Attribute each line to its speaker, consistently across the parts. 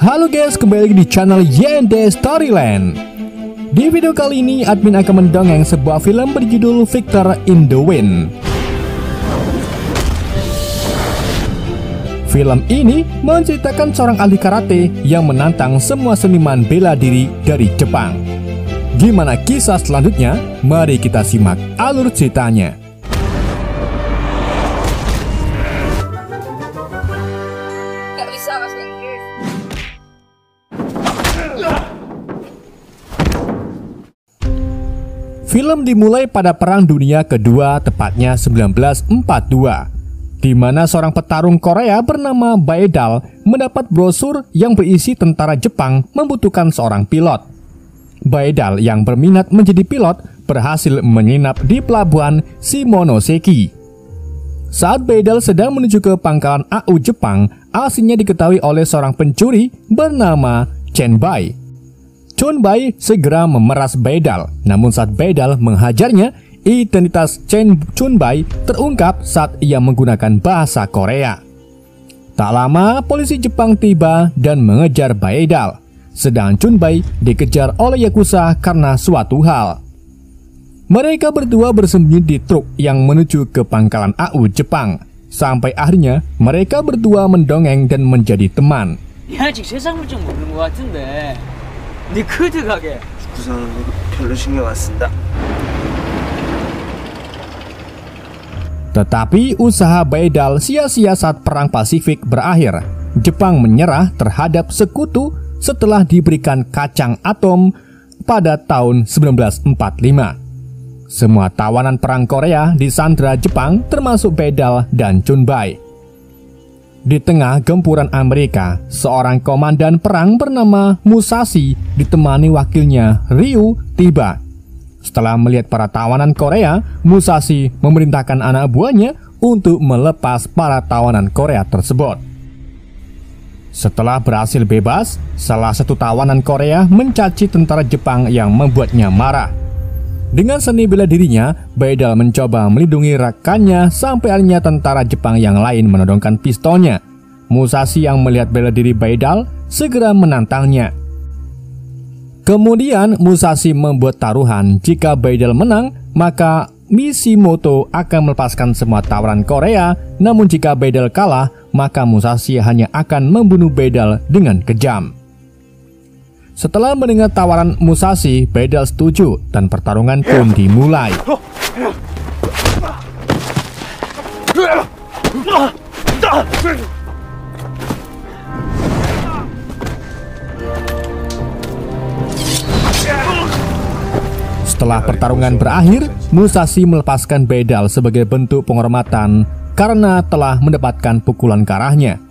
Speaker 1: Halo guys, kembali lagi di channel YND Storyland. Di video kali ini, admin akan mendongeng sebuah film berjudul Victor in the Wind. Film ini menceritakan seorang ahli karate yang menantang semua seniman bela diri dari Jepang. Gimana kisah selanjutnya? Mari kita simak alur ceritanya.
Speaker 2: Gak bisa bahasa Inggris.
Speaker 1: Film dimulai pada Perang Dunia Kedua, tepatnya 1942, di mana seorang petarung Korea bernama Baedal mendapat brosur yang berisi tentara Jepang membutuhkan seorang pilot. Baedal yang berminat menjadi pilot berhasil menginap di pelabuhan Shimonoseki. Saat Baedal sedang menuju ke pangkalan AU Jepang, aslinya diketahui oleh seorang pencuri bernama Chunbai. Chunbai segera memeras Baedal, namun saat Baedal menghajarnya, identitas Chunbai terungkap saat ia menggunakan bahasa Korea. Tak lama, polisi Jepang tiba dan mengejar Baedal, sedang Chunbai dikejar oleh Yakuza karena suatu hal. Mereka berdua bersembunyi di truk yang menuju ke pangkalan AU Jepang. Sampai akhirnya mereka berdua mendongeng dan menjadi teman.
Speaker 3: 야, 아직 세상 물정 모르는 것 같은데. 네 크드 가게.
Speaker 4: 우선 별로 신경 안 쓴다.
Speaker 1: Tetapi usaha Baedal sia-sia saat Perang Pasifik berakhir. Jepang menyerah terhadap sekutu setelah diberikan kacang atom pada tahun 1945. Semua tawanan perang Korea disandra Jepang termasuk Baedal dan Chunbai. Di tengah gempuran Amerika, seorang komandan perang bernama Musashi ditemani wakilnya Ryu tiba. Setelah melihat para tawanan Korea, Musashi memerintahkan anak buahnya untuk melepas para tawanan Korea tersebut. Setelah berhasil bebas, salah satu tawanan Korea mencaci tentara Jepang yang membuatnya marah. Dengan seni bela dirinya, Baedal mencoba melindungi rekannya sampai akhirnya tentara Jepang yang lain menodongkan pistolnya. Musashi yang melihat bela diri Baedal segera menantangnya. Kemudian Musashi membuat taruhan, jika Baedal menang, maka Mishimoto akan melepaskan semua tawanan Korea, namun jika Baedal kalah, maka Musashi hanya akan membunuh Baedal dengan kejam. Setelah mendengar tawaran Musashi, Baedal setuju dan pertarungan pun dimulai. Setelah pertarungan berakhir, Musashi melepaskan Baedal sebagai bentuk penghormatan karena telah mendapatkan pukulan ke arahnya.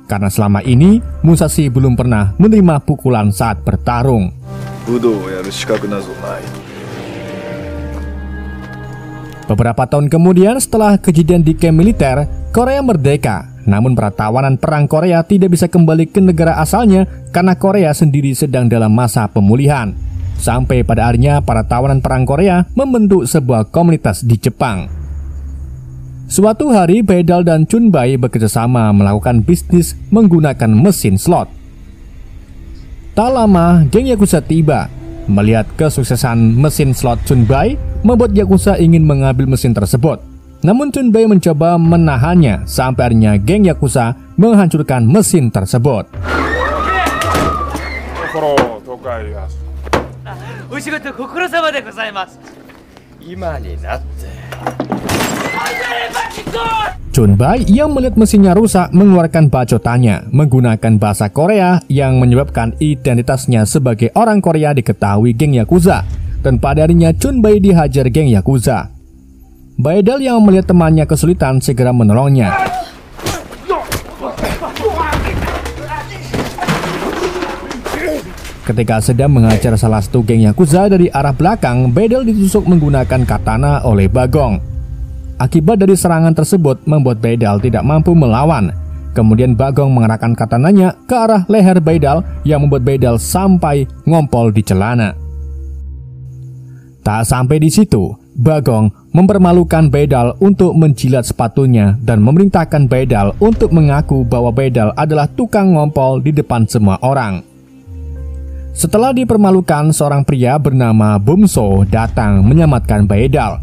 Speaker 1: Karena selama ini Musashi belum pernah menerima pukulan saat bertarung. Beberapa tahun kemudian, setelah kejadian di kamp militer, Korea merdeka. Namun para tawanan perang Korea tidak bisa kembali ke negara asalnya karena Korea sendiri sedang dalam masa pemulihan. Sampai pada akhirnya para tawanan perang Korea membentuk sebuah komunitas di Jepang. Suatu hari, Baedal dan Chunbai bekerjasama melakukan bisnis menggunakan mesin slot. Tak lama, geng Yakuza tiba. Melihat kesuksesan mesin slot Chunbai, membuat Yakuza ingin mengambil mesin tersebut. Namun Chunbai mencoba menahannya sampai akhirnya geng Yakuza menghancurkan mesin tersebut. Chunbai yang melihat mesinnya rusak mengeluarkan bacotannya menggunakan bahasa Korea yang menyebabkan identitasnya sebagai orang Korea diketahui geng Yakuza, dan pada harinya Chunbai dihajar geng Yakuza. Baedal yang melihat temannya kesulitan segera menolongnya. Ketika sedang mengajar salah satu geng Yakuza dari arah belakang, Baedal ditusuk menggunakan katana oleh Bagong. Akibat dari serangan tersebut membuat Baedal tidak mampu melawan. Kemudian Bagong mengarahkan katananya ke arah leher Baedal yang membuat Baedal sampai ngompol di celana. Tak sampai di situ, Bagong mempermalukan Baedal untuk menjilat sepatunya dan memerintahkan Baedal untuk mengaku bahwa Baedal adalah tukang ngompol di depan semua orang. Setelah dipermalukan, seorang pria bernama Bumso datang menyelamatkan Baedal.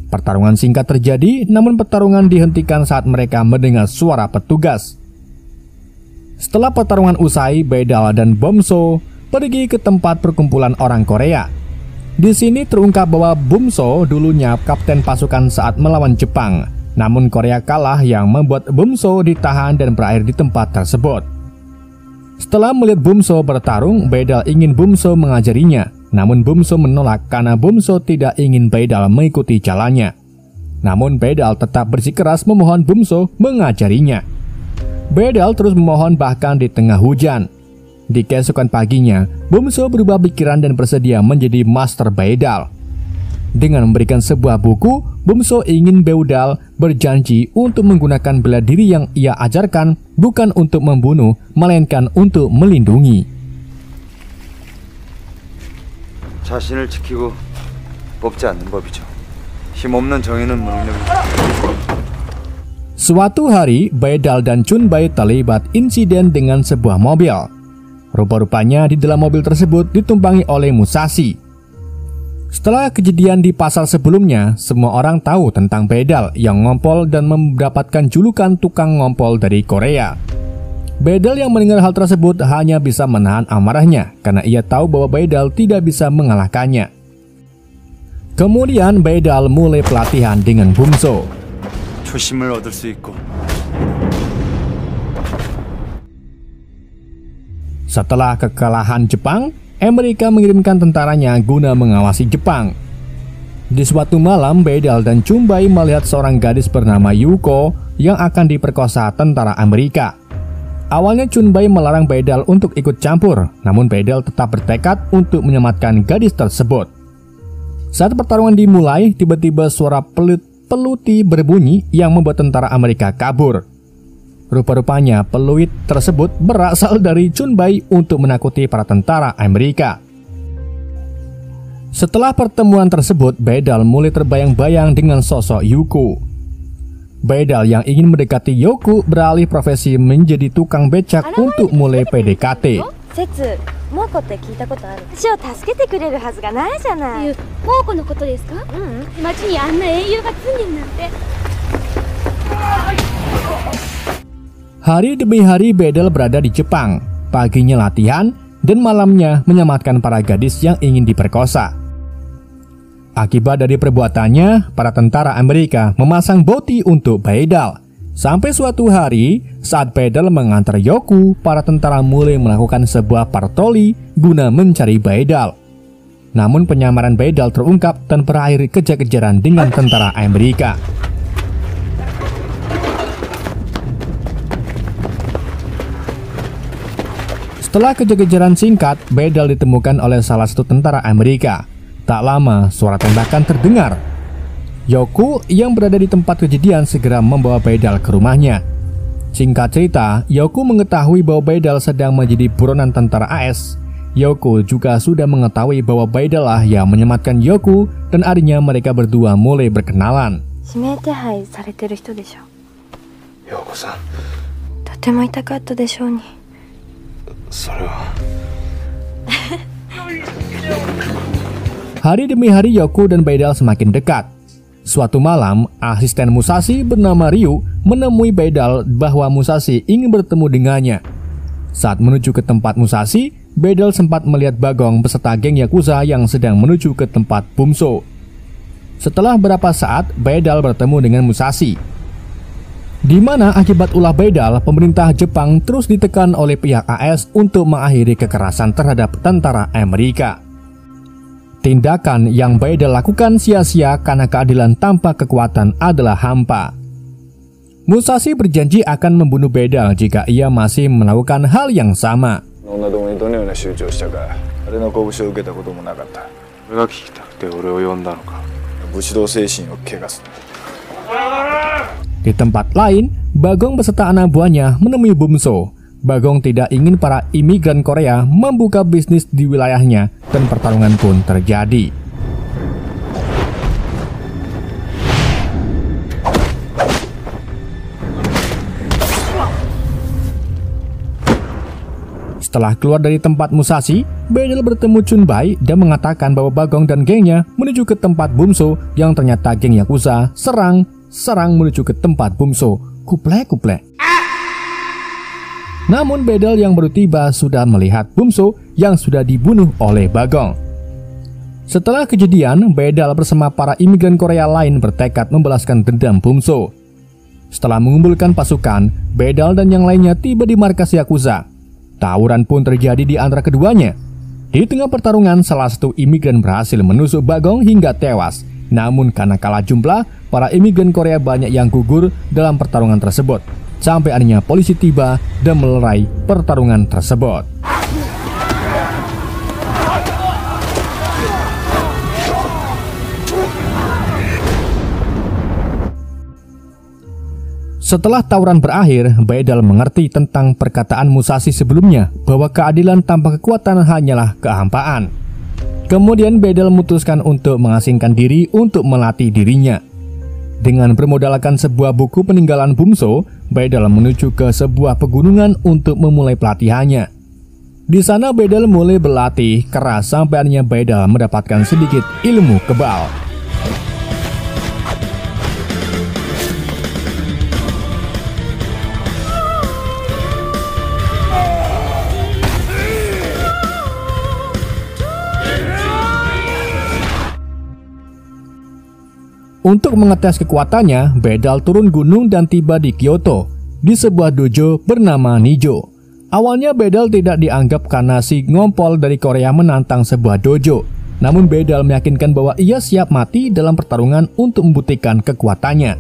Speaker 1: Pertarungan singkat terjadi, namun pertarungan dihentikan saat mereka mendengar suara petugas. Setelah pertarungan usai, Baedal dan Bumso pergi ke tempat perkumpulan orang Korea. Di sini terungkap bahwa Bumso dulunya kapten pasukan saat melawan Jepang, namun Korea kalah yang membuat Bumso ditahan dan berakhir di tempat tersebut. Setelah melihat Bumso bertarung, Baedal ingin Bumso mengajarinya, namun Bumso menolak karena Bumso tidak ingin Baedal mengikuti jalannya. Namun Baedal tetap bersikeras memohon Bumso mengajarinya. Baedal terus memohon bahkan di tengah hujan. Di keesokan paginya, Bumso berubah pikiran dan bersedia menjadi master Baedal. Dengan memberikan sebuah buku, Bumso ingin Baedal berjanji untuk menggunakan bela diri yang ia ajarkan bukan untuk membunuh, melainkan untuk melindungi.
Speaker 4: 자신을 지키고 뽑지 않는 법이죠. 힘없는 정의는 무능력이죠.
Speaker 1: Suatu hari, Baedal dan Chunbai terlibat insiden dengan sebuah mobil. Rupa-rupanya di dalam mobil tersebut ditumpangi oleh Musashi. Setelah kejadian di pasar sebelumnya, semua orang tahu tentang Baedal yang ngompol dan mendapatkan julukan tukang ngompol dari Korea. Baedal yang mendengar hal tersebut hanya bisa menahan amarahnya karena ia tahu bahwa Baedal tidak bisa mengalahkannya. Kemudian Baedal mulai pelatihan dengan Bumso.
Speaker 4: 초심을 얻을 수 있고.
Speaker 1: Setelah kekalahan Jepang, Amerika mengirimkan tentaranya guna mengawasi Jepang. Di suatu malam, Baedal dan Chunbai melihat seorang gadis bernama Yuko yang akan diperkosa tentara Amerika. Awalnya Chunbai melarang Baedal untuk ikut campur, namun Baedal tetap bertekad untuk menyelamatkan gadis tersebut. Saat pertarungan dimulai, tiba-tiba suara peluti berbunyi yang membuat tentara Amerika kabur. Rupa-rupanya peluit tersebut berasal dari Chunbai untuk menakuti para tentara Amerika. Setelah pertemuan tersebut, Baedal mulai terbayang-bayang dengan sosok Yuko. Baedal yang ingin mendekati Yuko beralih profesi menjadi tukang becak untuk mulai PDKT.
Speaker 2: モコって聞いたことある。私を助けてくれるはずがないじゃない。モコのことですか？町にあんな英雄が住んでるなんて。
Speaker 1: Hari demi hari Baedal berada di Jepang. Paginya latihan dan malamnya menyelamatkan para gadis yang ingin diperkosa. Akibat dari perbuatannya, para tentara Amerika memasang bounty untuk Baedal. Sampai suatu hari, saat Baedal mengantar Yuko, para tentara mulai melakukan sebuah patroli guna mencari Baedal. Namun penyamaran Baedal terungkap dan berakhir kejar-kejaran dengan tentara Amerika. Setelah kejar-kejaran singkat, Baedal ditemukan oleh salah satu tentara Amerika. Tak lama, suara tembakan terdengar. Yuko yang berada di tempat kejadian segera membawa Baedal ke rumahnya. Singkat cerita, Yuko mengetahui bahwa Baedal sedang menjadi buronan tentara AS. Yuko juga sudah mengetahui bahwa Baedal lah yang menyelamatkan Yuko dan akhirnya mereka berdua mulai berkenalan.
Speaker 2: 指名手配されてる人でしょ。
Speaker 4: 陽子さん、
Speaker 2: とても痛かったでしょうに。
Speaker 4: それは。
Speaker 1: Hari demi hari Yuko dan Baedal semakin dekat. Suatu malam, asisten Musashi bernama Ryu menemui Baedal bahwa Musashi ingin bertemu dengannya. Saat menuju ke tempat Musashi, Baedal sempat melihat Bagong beserta geng Yakuza yang sedang menuju ke tempat Bumso. Setelah beberapa saat, Baedal bertemu dengan Musashi. Di mana akibat ulah Baedal, pemerintah Jepang terus ditekan oleh pihak AS untuk mengakhiri kekerasan terhadap tentara Amerika. Tindakan yang Baedal lakukan sia-sia karena keadilan tanpa kekuatan adalah hampa. Musashi berjanji akan membunuh Baedal jika ia masih melakukan hal yang sama. Di tempat lain, Bagong beserta anak buahnya menemui Bumso. Bagong tidak ingin para imigran Korea membuka bisnis di wilayahnya dan pertarungan pun terjadi. Setelah keluar dari tempat Musashi, Bedel bertemu Chunbai dan mengatakan bahwa Bagong dan gengnya menuju ke tempat Bumso yang ternyata geng Yakuza serang menuju ke tempat Bumso. Kuplek. Namun Bedel yang baru tiba sudah melihat Bumso yang sudah dibunuh oleh Bagong. Setelah kejadian, Bedel bersama para imigran Korea lain bertekad membalaskan dendam Bumso. Setelah mengumpulkan pasukan, Bedel dan yang lainnya tiba di markas Yakuza. Tawuran pun terjadi di antara keduanya. Di tengah pertarungan, salah satu imigran berhasil menusuk Bagong hingga tewas. Namun karena kalah jumlah, para imigran Korea banyak yang gugur dalam pertarungan tersebut. Sampai akhirnya polisi tiba dan melerai pertarungan tersebut. Setelah tawuran berakhir, Bedel mengerti tentang perkataan Musashi sebelumnya bahwa keadilan tanpa kekuatan hanyalah kehampaan. Kemudian Bedel memutuskan untuk mengasingkan diri untuk melatih dirinya. Dengan bermodalkan sebuah buku peninggalan Bumso, Bedel menuju ke sebuah pegunungan untuk memulai pelatihannya. Di sana Bedel mulai berlatih keras sampai akhirnya Bedel mendapatkan sedikit ilmu kebal. Untuk mengetes kekuatannya, Bedel turun gunung dan tiba di Kyoto, di sebuah dojo bernama Nijo. Awalnya Bedel tidak dianggap karena si ngompol dari Korea menantang sebuah dojo. Namun Bedel meyakinkan bahwa ia siap mati dalam pertarungan untuk membuktikan kekuatannya.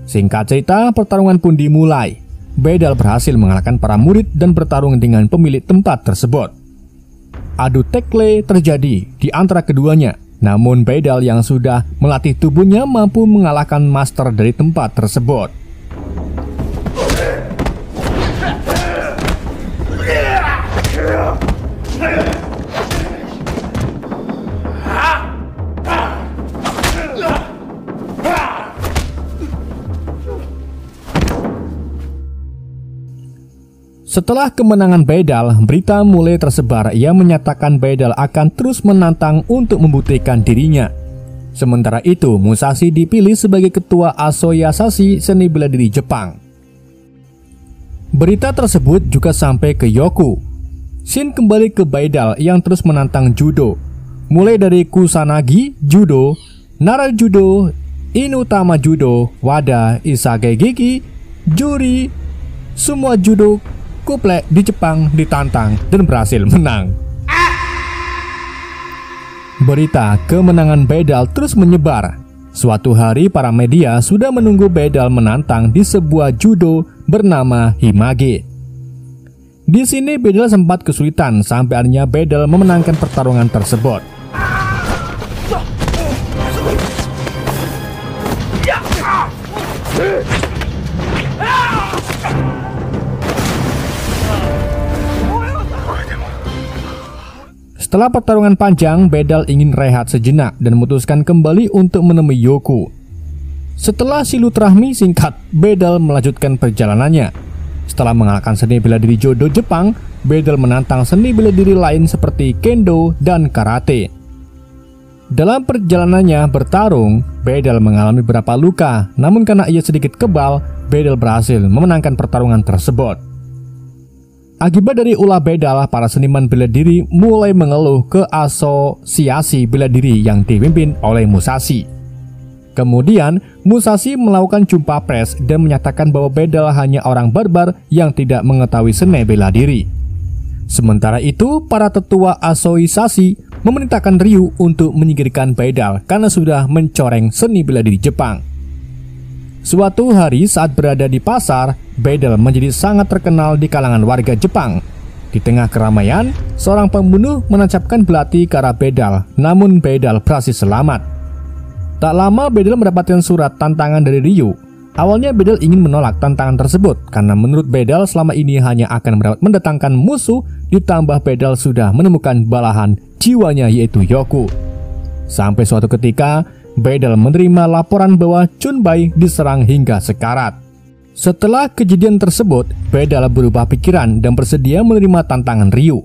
Speaker 1: Singkat cerita, pertarungan pun dimulai. Bedel berhasil mengalahkan para murid dan bertarung dengan pemilik tempat tersebut. Adu tekle terjadi di antara keduanya. Namun Bedel yang sudah melatih tubuhnya mampu mengalahkan master dari tempat tersebut. Setelah kemenangan Bedel, berita mulai tersebar yang menyatakan Bedel akan terus menantang untuk membuktikan dirinya. Sementara itu, Musashi dipilih sebagai ketua Asosiasi Seni Bela Diri Jepang. Berita tersebut juga sampai ke Yoku. Shin kembali ke Bedel yang terus menantang judo. Mulai dari Kusanagi Judo, Nara Judo, Inutama Judo, Wada, Isage Gigi, Juri, semua judo kuplek di Jepang ditantang dan berhasil menang. Berita kemenangan Bedel terus menyebar. Suatu hari para media sudah menunggu Bedel menantang di sebuah judo bernama Himage. Di sini Bedel sempat kesulitan sampai akhirnya Bedel memenangkan pertarungan tersebut. Setelah pertarungan panjang, Bedel ingin rehat sejenak dan memutuskan kembali untuk menemui Yoku. Setelah silaturahmi singkat, Bedel melanjutkan perjalanannya. Setelah mengalahkan seni bela diri judo Jepang, Bedel menantang seni bela diri lain seperti kendo dan karate. Dalam perjalanannya bertarung, Bedel mengalami beberapa luka, namun karena ia sedikit kebal, Bedel berhasil memenangkan pertarungan tersebut. Akibat dari ulah Bedel, para seniman bela diri mulai mengeluh ke asosiasi bela diri yang dipimpin oleh Musashi. Kemudian, Musashi melakukan jumpa pers dan menyatakan bahwa Bedel hanya orang barbar yang tidak mengetahui seni bela diri. Sementara itu, para tetua asosiasi memerintahkan Ryu untuk menyingkirkan Bedel karena sudah mencoreng seni bela diri Jepang. Suatu hari saat berada di pasar, Bedel menjadi sangat terkenal di kalangan warga Jepang. Di tengah keramaian, seorang pembunuh menancapkan belati ke arah Bedel, namun Bedel berhasil selamat. Tak lama Bedel mendapatkan surat tantangan dari Ryu. Awalnya Bedel ingin menolak tantangan tersebut karena menurut Bedel selama ini hanya akan mendatangkan musuh, ditambah Bedel sudah menemukan belahan jiwanya yaitu Yoku. Sampai suatu ketika Bedel menerima laporan bahwa Chunbai diserang hingga sekarat. Setelah kejadian tersebut, Bedal berubah pikiran dan bersedia menerima tantangan Ryu.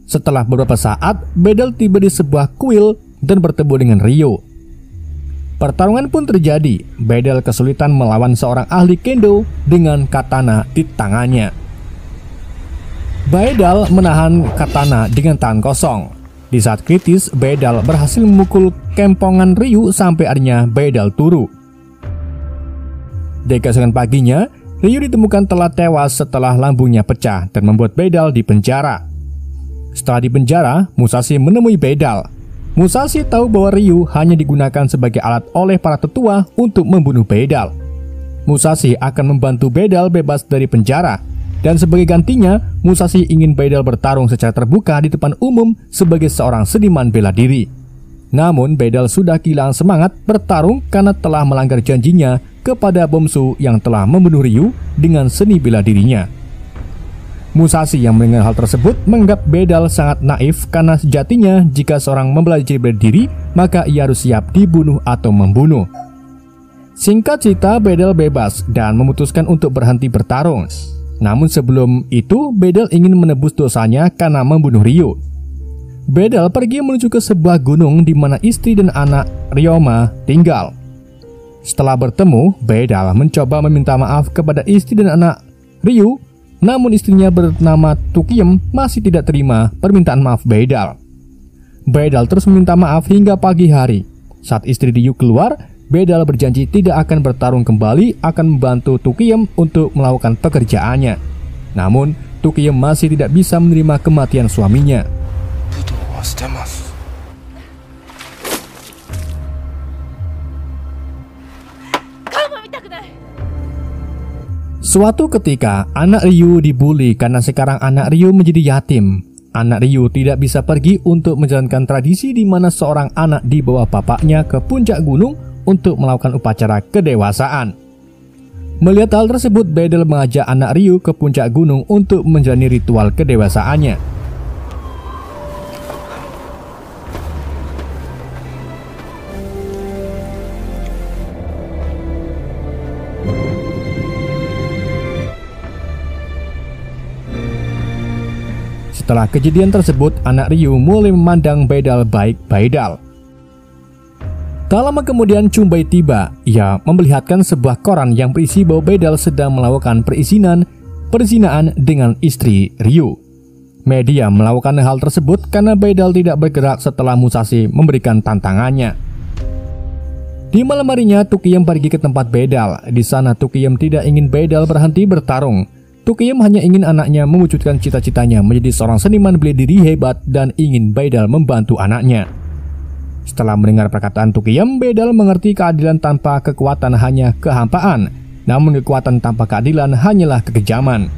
Speaker 1: Setelah beberapa saat, Bedal tiba di sebuah kuil dan bertemu dengan Ryu. Pertarungan pun terjadi. Bedal kesulitan melawan seorang ahli kendo dengan katana di tangannya. Bedal menahan katana dengan tangan kosong. Di saat kritis, Bedal berhasil memukul kempongan Ryu sampai akhirnya Bedal turu. Di keesokan paginya, Ryu ditemukan telah tewas setelah lambungnya pecah dan membuat Bedal dipenjara. Setelah dipenjara, Musashi menemui Bedal. Musashi tahu bahwa Ryu hanya digunakan sebagai alat oleh para tetua untuk membunuh Bedal. Musashi akan membantu Bedal bebas dari penjara, dan sebagai gantinya, Musashi ingin Bedal bertarung secara terbuka di depan umum sebagai seorang seniman bela diri. Namun, Bedal sudah kehilangan semangat bertarung karena telah melanggar janjinya kepada Bomsu yang telah membunuh Ryu dengan seni bela dirinya. Musashi yang mendengar hal tersebut menganggap Bedal sangat naif karena sejatinya jika seorang mempelajari bela diri maka ia harus siap dibunuh atau membunuh. Singkat cerita, Bedal bebas dan memutuskan untuk berhenti bertarung. Namun sebelum itu, Bedal ingin menebus dosanya karena membunuh Ryu. Bedal pergi menuju ke sebuah gunung di mana istri dan anak Ryoma tinggal. Setelah bertemu, Bedal mencoba meminta maaf kepada istri dan anak Ryu. Namun istrinya bernama Tukiem masih tidak terima permintaan maaf Bedal. Bedal terus meminta maaf hingga pagi hari. Saat istri Ryu keluar, Bedal berjanji tidak akan bertarung kembali, akan membantu Tukiem untuk melakukan pekerjaannya. Namun, Tukiem masih tidak bisa menerima kematian suaminya. Suatu ketika, anak Ryu dibully karena sekarang anak Ryu menjadi yatim. Anak Ryu tidak bisa pergi untuk menjalankan tradisi di mana seorang anak dibawa bapaknya ke puncak gunung untuk melakukan upacara kedewasaan. Melihat hal tersebut, Bedal mengajak anak Ryu ke puncak gunung untuk menjalani ritual kedewasaannya. Setelah kejadian tersebut, anak Ryu mulai memandang Bedal baik Bedal. Tak lama kemudian Chumbei tiba. Ia memperlihatkan sebuah koran yang berisi bahwa Bedal sedang melakukan perzinaan dengan istri Ryu. Media melakukan hal tersebut karena Bedal tidak bergerak setelah Musashi memberikan tantangannya. Di malam harinya, Tukiem pergi ke tempat Bedal. Di sana Tukiem tidak ingin Bedal berhenti bertarung. Tukiem hanya ingin anaknya mewujudkan cita-citanya menjadi seorang seniman bela diri hebat dan ingin Bedal membantu anaknya. Setelah mendengar perkataan Tukiem, Bedal mengerti keadilan tanpa kekuatan hanya kehampaan, namun kekuatan tanpa keadilan hanyalah kekejaman.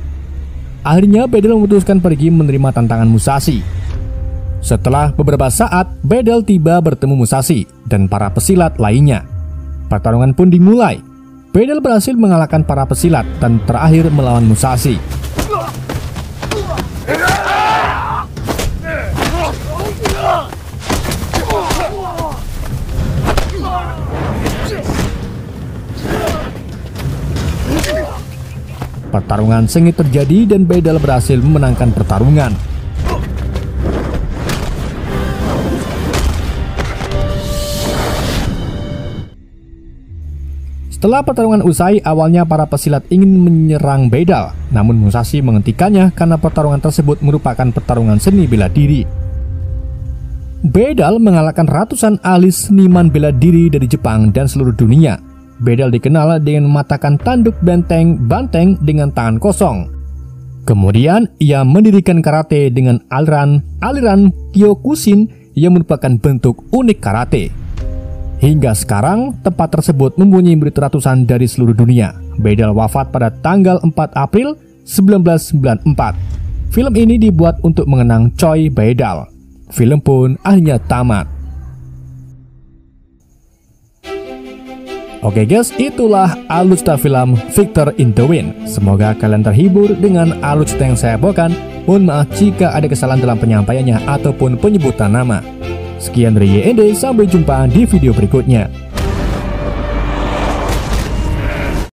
Speaker 1: Akhirnya Bedal memutuskan pergi menerima tantangan Musashi. Setelah beberapa saat, Bedal tiba bertemu Musashi dan para pesilat lainnya. Pertarungan pun dimulai. Bedal berhasil mengalahkan para pesilat dan terakhir melawan Musashi. Pertarungan sengit terjadi dan Bedal berhasil memenangkan pertarungan. Setelah pertarungan usai, awalnya para pesilat ingin menyerang Bedal, namun Musashi menghentikannya karena pertarungan tersebut merupakan pertarungan seni bela diri. Bedal mengalahkan ratusan ahli seniman bela diri dari Jepang dan seluruh dunia. Bedal dikenal dengan mematahkan tanduk banteng dengan tangan kosong. Kemudian ia mendirikan karate dengan aliran Kyokushin yang merupakan bentuk unik karate. Hingga sekarang, tempat tersebut mempunyai murid ratusan dari seluruh dunia. Bedal wafat pada tanggal 4 April 1994. Film ini dibuat untuk mengenang Choi Bedal. Film pun akhirnya tamat. Oke guys, itulah alur cerita film Victor in the Wind. Semoga kalian terhibur dengan alur cerita yang saya bawakan. Mohon maaf jika ada kesalahan dalam penyampaiannya ataupun penyebutan nama. Sekian dari YND, sampai jumpa di video berikutnya.